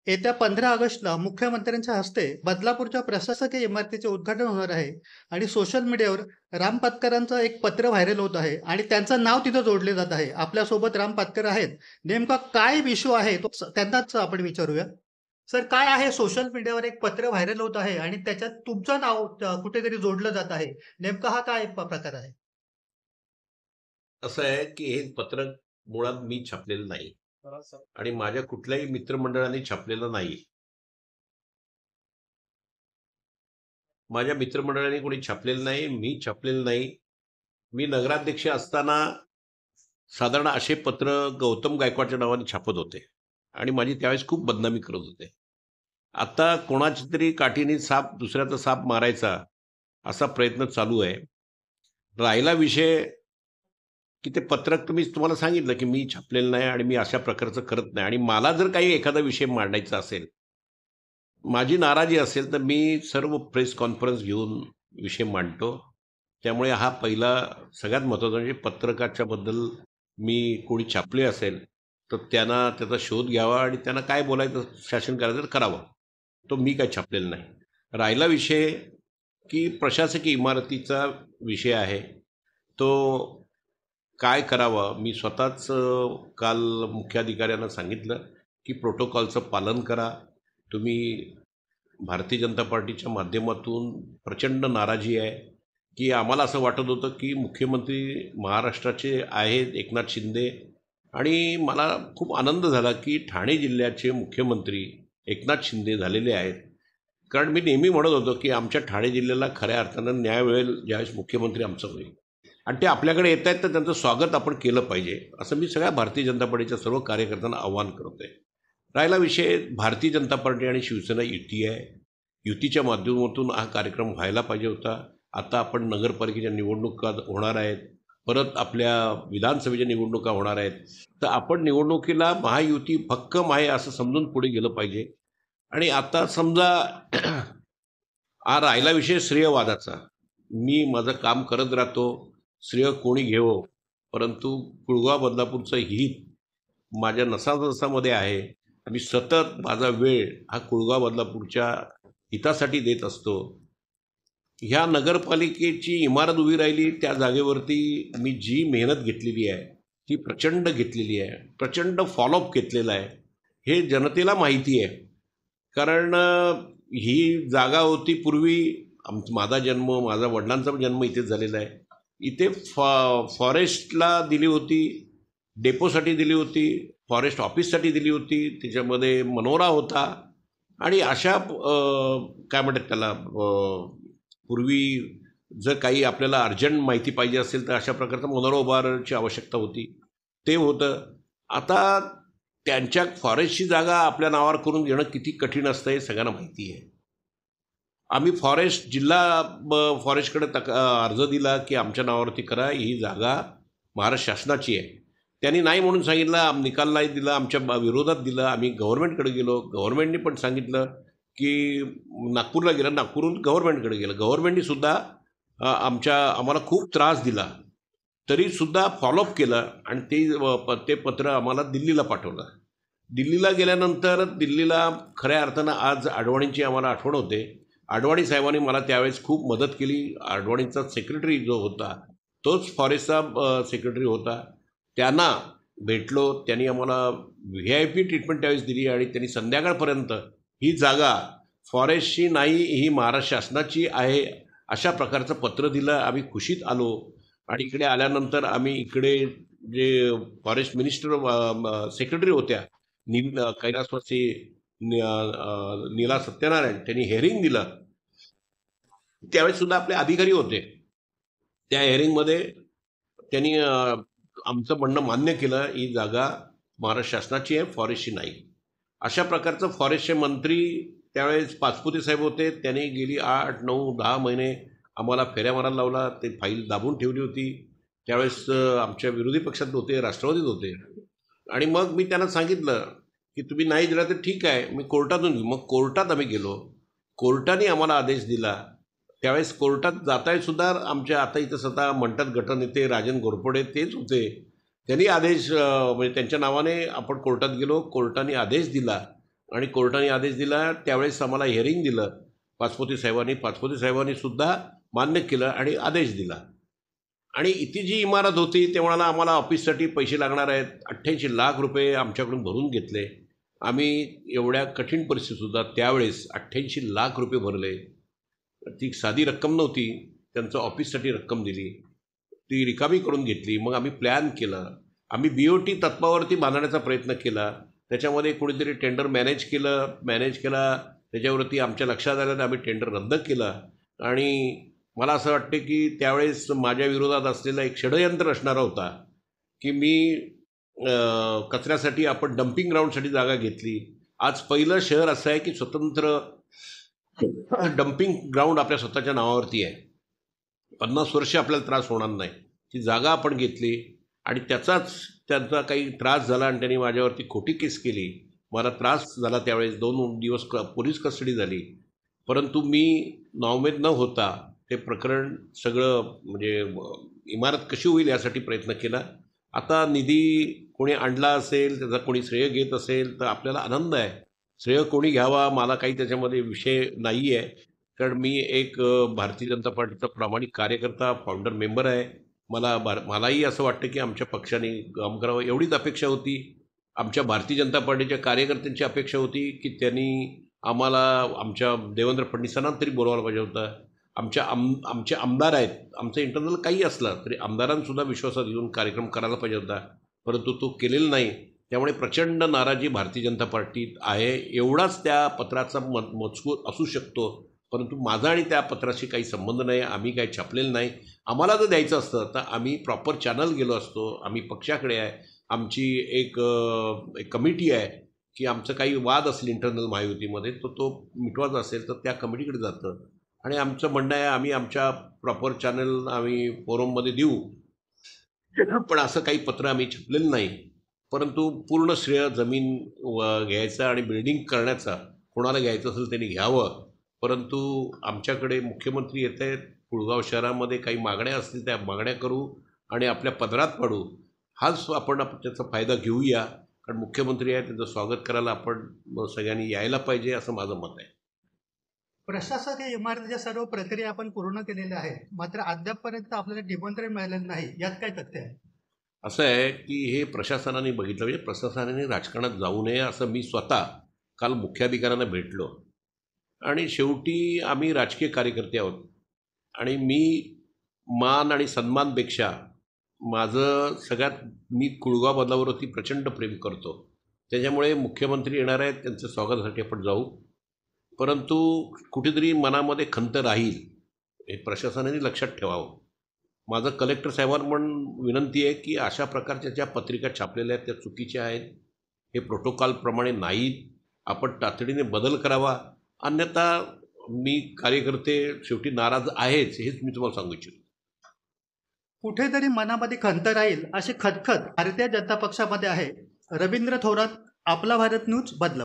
येत्या 15 ऑगस्टला मुख्यमंत्र्यांच्या हस्ते बदलापूरच्या प्रशासकीय इमारतीचे उद्घाटन होणार आहे आणि सोशल मीडियावर राम पाटकरांचं एक पत्र व्हायरल होत आहे आणि त्यांचं नाव तिथं जोडले जात आहे. आपल्यासोबत राम पाटकर आहेत. नेमका काय इश्यू आहे तो त्यांनाच आपण विचारूया. सर, काय आहे? सोशल मीडियावर एक पत्र व्हायरल होत आहे आणि त्याच्यात तुमचं नाव कुठेतरी जोडलं जात आहे. नेमका हा काय प्रकार आहे? असं आहे की हे पत्रक मुळात मी छापलेलं नाही आणि माझ्या कुठल्याही मित्रमंडळाने छापलेलं नाही. माझ्या मित्रमंडळाने कोणी छापलेलं नाही, मी छापलेलं नाही. मी नगराध्यक्ष असताना साधारण असे पत्र गौतम गायकवाडच्या नावाने छापत होते आणि माझी त्यावेळेस खूप बदनामी करत होते. आता कोणाची तरी काठीने दुसऱ्याचा साप मारायचा असा प्रयत्न चालू आहे. राहिला विषय की ते पत्रक तुम्हाला सांगितलं की मी छापलेलं नाही आणि मी अशा प्रकारचं करत नाही आणि मला जर काही एखादा विषय मांडायचा असेल, माझी नाराजी असेल, तर मी सर्व प्रेस कॉन्फरन्स घेऊन विषय मांडतो. त्यामुळे हा पहिला सगळ्यात महत्त्वाचा म्हणजे पत्रकाच्या बद्दल मी कोणी छापले असेल, तर त्यांना त्याचा शोध घ्यावा आणि त्यांना काय बोलायचं शासन करायचं तर करावं. तो मी काय छापलेला नाही. राहिला विषय की प्रशासकीय इमारतीचा विषय आहे. तो काय करावं? मी स्वतःच काल मुख्याधिकाऱ्यांना सांगितलं, की प्रोटोकॉलचं पालन करा. तुम्ही भारतीय जनता पार्टीच्या माध्यमातून प्रचंड नाराजी आहे, की आम्हाला असं वाटत होतं, की मुख्यमंत्री महाराष्ट्राचे आहेत एकनाथ शिंदे आणि मला खूप आनंद झाला, की ठाणे जिल्ह्याचे मुख्यमंत्री एकनाथ शिंदे झालेले आहेत. कारण मी नेहमी म्हणत होतो, की आमच्या ठाणे जिल्ह्याला खऱ्या अर्थानं न्याय मिळेल ज्यावेळेस मुख्यमंत्री आमचं होईल. आणि ते आपल्याकडे येत आहेत तर त्यांचं स्वागत आपण केलं पाहिजे असं मी सगळ्या भारतीय जनता पार्टीच्या सर्व कार्यकर्त्यांना आवाहन करतोय. राहिला विषय भारतीय जनता पार्टी आणि शिवसेना युती आहे. युतीच्या माध्यमातून हा कार्यक्रम व्हायला पाहिजे होता. आता आपण नगरपालिकेच्या निवडणुका होणार आहेत, परत आपल्या विधानसभेच्या निवडणुका होणार आहेत, तर आपण निवडणुकीला महायुती भक्कम आहे असं समजून पुढे गेलं पाहिजे. आणि आता समजा हा राहिला विषय श्रेयवादाचा. मी माझं काम करत राहतो, श्रेय कोणी घेवो, परंतु कुळगाव बदलापूरचं हित माझ्या नसानसामध्ये आहे. मी सतत माझा वेळ हा कुळगाव बदलापूरच्या हितासाठी देत असतो. ह्या नगरपालिकेची इमारत उभी राहिली त्या जागेवरती मी जी मेहनत घेतलेली आहे ती प्रचंड घेतलेली आहे, प्रचंड फॉलोअप घेतलेला आहे. हे जनतेला माहिती आहे. कारण ही जागा होती पूर्वी माझा जन्म, माझा वडिलांचा जन्म इथेच झालेला आहे. इथे फॉरेस्टला दिली होती, डेपोसाठी दिली होती, फॉरेस्ट ऑफिससाठी दिली होती, त्याच्यामध्ये मनोरा होता आणि अशा काय म्हणतात त्याला पूर्वी जर काही आपल्याला अर्जंट माहिती पाहिजे असेल तर अशा प्रकारचं मनोरा उभारण्याची आवश्यकता होती, ते होतं. आता त्यांच्या फॉरेस्टची जागा आपल्या नावावर करून घेणं किती कठीण असतं हे सगळ्यांना माहिती आहे. आम्ही जिल्हा फॉरेस्टकडे अर्ज दिला की आमच्या नावावरती करा, ही जागा महाराष्ट्र शासनाची आहे. त्यांनी नाही म्हणून सांगितलं, निकाल नाही दिला, आमच्या विरोधात दिलं. आम्ही गव्हर्नमेंटकडे गेलो, गव्हर्नमेंटने पण सांगितलं की नागपूरला गेलं, नागपूरहून गव्हर्नमेंटकडे गेलं. गव्हर्नमेंटने सुद्धा आम्हाला खूप त्रास दिला, तरीसुद्धा फॉलोअप केलं आणि ते पत्र आम्हाला दिल्लीला पाठवलं. दिल्लीला गेल्यानंतर दिल्लीला खऱ्या अर्थानं आज आडवाणींची आम्हाला आठवण होते. आडवाणी साहेबांनी मला त्यावेळेस खूप मदत केली. आडवाणीचा सेक्रेटरी जो होता तोच फॉरेस्टचा सेक्रेटरी होता. त्यांना भेटलो, त्यांनी आम्हाला VIP ट्रीटमेंट त्यावेळेस दिली आणि त्यांनी संध्याकाळपर्यंत ही जागा फॉरेस्टची नाही, ही महाराष्ट्र शासनाची आहे अशा प्रकारचं पत्र दिलं. आम्ही खुशीत आलो आणि इकडे आल्यानंतर आम्ही इकडे जे फॉरेस्ट मिनिस्टर सेक्रेटरी होत्या कैलासवासी नीला सत्यनारायण, त्यांनी हेअरिंग दिलं. त्यावेळेस सुद्धा आपले अधिकारी होते. त्या हेअरिंगमध्ये त्यांनी आमचं म्हणणं मान्य केलं, ही जागा महाराष्ट्र शासनाची आहे, फॉरेस्टची नाही. अशा प्रकारचं फॉरेस्टचे मंत्री त्यावेळेस पाचपुते साहेब होते. त्यांनी गेली 8, 9, 10 महिने आम्हाला फेऱ्या मारायला लावला. ते फाईल दाबून ठेवली होती. त्यावेळेस आमच्या विरोधी पक्षात होते, राष्ट्रवादीत होते. आणि मग मी त्यांना सांगितलं की तुम्ही नाही दिला तर ठीक आहे, मी कोर्टातून घेऊ. मग कोर्टात आम्ही गेलो. कोर्टाने आम्हाला आदेश दिला. त्यावेळेस कोर्टात जाताय सुद्धा आमच्या आता इथं स्वतः म्हणतात गटनेते राजन घोरपडे तेच होते. त्यांनी आदेश म्हणजे त्यांच्या नावाने आपण कोर्टात गेलो. कोर्टाने आदेश दिला आणि कोर्टाने आदेश दिला. त्यावेळेस आम्हाला हिअरिंग दिलं पाचपोते साहेबांनी सुद्धा मान्य केलं आणि आदेश दिला. आणि इथे जी इमारत होती ते म्हणाला आम्हाला ऑफिससाठी पैसे लागणार आहेत, 88 लाख रुपये आमच्याकडून भरून घेतले. आम्ही एवढ्या कठीण परिस्थितीसुद्धा त्यावेळेस 88 लाख रुपये भरले. ती साधी रक्कम नव्हती, त्यांचं ऑफिससाठी रक्कम दिली, ती रिकामी करून घेतली. मग आम्ही प्लॅन केला, आम्ही BOT तत्वावरती बांधण्याचा प्रयत्न केला. त्याच्यामध्ये कोणीतरी टेंडर मॅनेज केला, त्याच्यावरती आमच्या लक्षात आलं तर आम्ही टेंडर रद्द केलं. आणि मला असं वाटतं की त्यावेळेस माझ्या विरोधात असलेला एक षडयंत्र असणारा होता की मी कचऱ्यासाठी आपण डम्पिंग ग्राउंडसाठी जागा घेतली. आज पहिलं शहर असं आहे की स्वतंत्र डम्पिंग ग्राउंड आपल्या स्वतःच्या नावावरती आहे. 50 वर्ष आपल्याला त्रास होणार नाही. ती जागा आपण घेतली आणि त्यांचा काही त्रास झाला आणि त्यांनी माझ्यावरती खोटी केस केली. मला त्रास झाला त्यावेळेस 2 दिवस पोलीस कस्टडी झाली. परंतु मी नाउमेद न होता ते प्रकरण सगळं म्हणजे इमारत कशी होईल यासाठी प्रयत्न केला. आता निधी कोणी आणला असेल, त्याचा कोणी श्रेय घेत असेल तर आपल्याला आनंद आहे. श्रेय कोणी घ्यावा मला काही त्याच्यामध्ये विषय नाही आहे, कारण मी एक भारतीय जनता पार्टीचा प्रामाणिक कार्यकर्ता, फाउंडर मेंबर आहे. मलाही असं वाटतं की आमच्या पक्षाने काम करावं एवढीच अपेक्षा होती. आमच्या भारतीय जनता पार्टीच्या कार्यकर्त्यांची अपेक्षा होती की त्यांनी आम्हाला आमच्या देवेंद्र फडणवीसांना तरी बोलवायला पाहिजे होतं. आमचे आमदार आहेत, आमचं इंटरनल काही असलं तरी आमदारांसुद्धा विश्वासात घेऊन कार्यक्रम करायला पाहिजे होता, परंतु तो केलेला नाही. त्यामुळे प्रचंड नाराजी भारतीय जनता पार्टीत आहे. एवढाच त्या पत्राचा मजकूर असू शकतो, परंतु माझा आणि त्या पत्राशी काही संबंध नाही. आम्ही काही छापलेलं नाही. आम्हाला जर द्यायचं असतं तर आम्ही प्रॉपर चॅनल गेलो असतो. आम्ही पक्षाकडे आहे, आमची एक कमिटी आहे की आमचं काही वाद असेल इंटरनल महायुतीमध्ये तो मिटवायचा असेल तर त्या कमिटीकडे जातं आणि आमचं म्हणणं आहे आम्ही आमच्या प्रॉपर चॅनल आम्ही फोरममध्ये देऊ. पण असं काही पत्र आम्ही छापलेलं नाही. परंतु पूर्ण श्रेय जमीन घ्यायचा आणि बिल्डिंग करण्याचा कोणाला घ्यायचं असेल त्यांनी घ्यावं. परंतु आमच्याकडे मुख्यमंत्री येत आहेत, कुळगाव शहरामध्ये काही मागण्या असतील त्या मागण्या करू आणि आपल्या पदरात पाडू. हाच आपण त्याचा फायदा घेऊया, कारण मुख्यमंत्री आहे, त्याचं स्वागत करायला आपण सगळ्यांनी यायला पाहिजे असं माझं मत आहे. प्रशासकीय इमारतीच्या सर्व प्रक्रिया आपण पूर्ण केलेल्या आहेत, मात्र अद्यापपर्यंत आपल्याला निमंत्रण मिळालेलं नाही. यात काय तथ्य आहे? असं आहे की हे प्रशासनाने बघितलं, म्हणजे प्रशासनाने राजकारणात जाऊ नये असं मी स्वतः काल मुख्याधिकाऱ्यांना भेटलो. आणि शेवटी आम्ही राजकीय कार्यकर्ते आहोत आणि मी मान आणि सन्मानपेक्षा माझं मी कुळगाव बदलावरती प्रचंड प्रेम करतो. त्याच्यामुळे मुख्यमंत्री येणार आहेत, त्यांच्या स्वागतासाठी आपण जाऊ. परंतु कुठेतरी मनामध्ये खंत राहील, हे प्रशासनाने लक्षात ठेवावं. माझं कलेक्टर साहेबांना विनंती आहे की अशा प्रकारच्या ज्या पत्रिका छापलेल्या आहेत त्या चुकीच्या आहेत, हे प्रोटोकॉलप्रमाणे नाहीत. आपण तातडीने बदल करावा, अन्यथा मी कार्यकर्ते शेवटी नाराज आहेच, हेच मी तुम्हाला सांगू इच्छितो. कुठेतरी मनामध्ये खंत राहील अशी खतखत भारतीय जनता पक्षामध्ये आहे. रवींद्र थोरात, आपला भारत न्यूज, बदलापूर.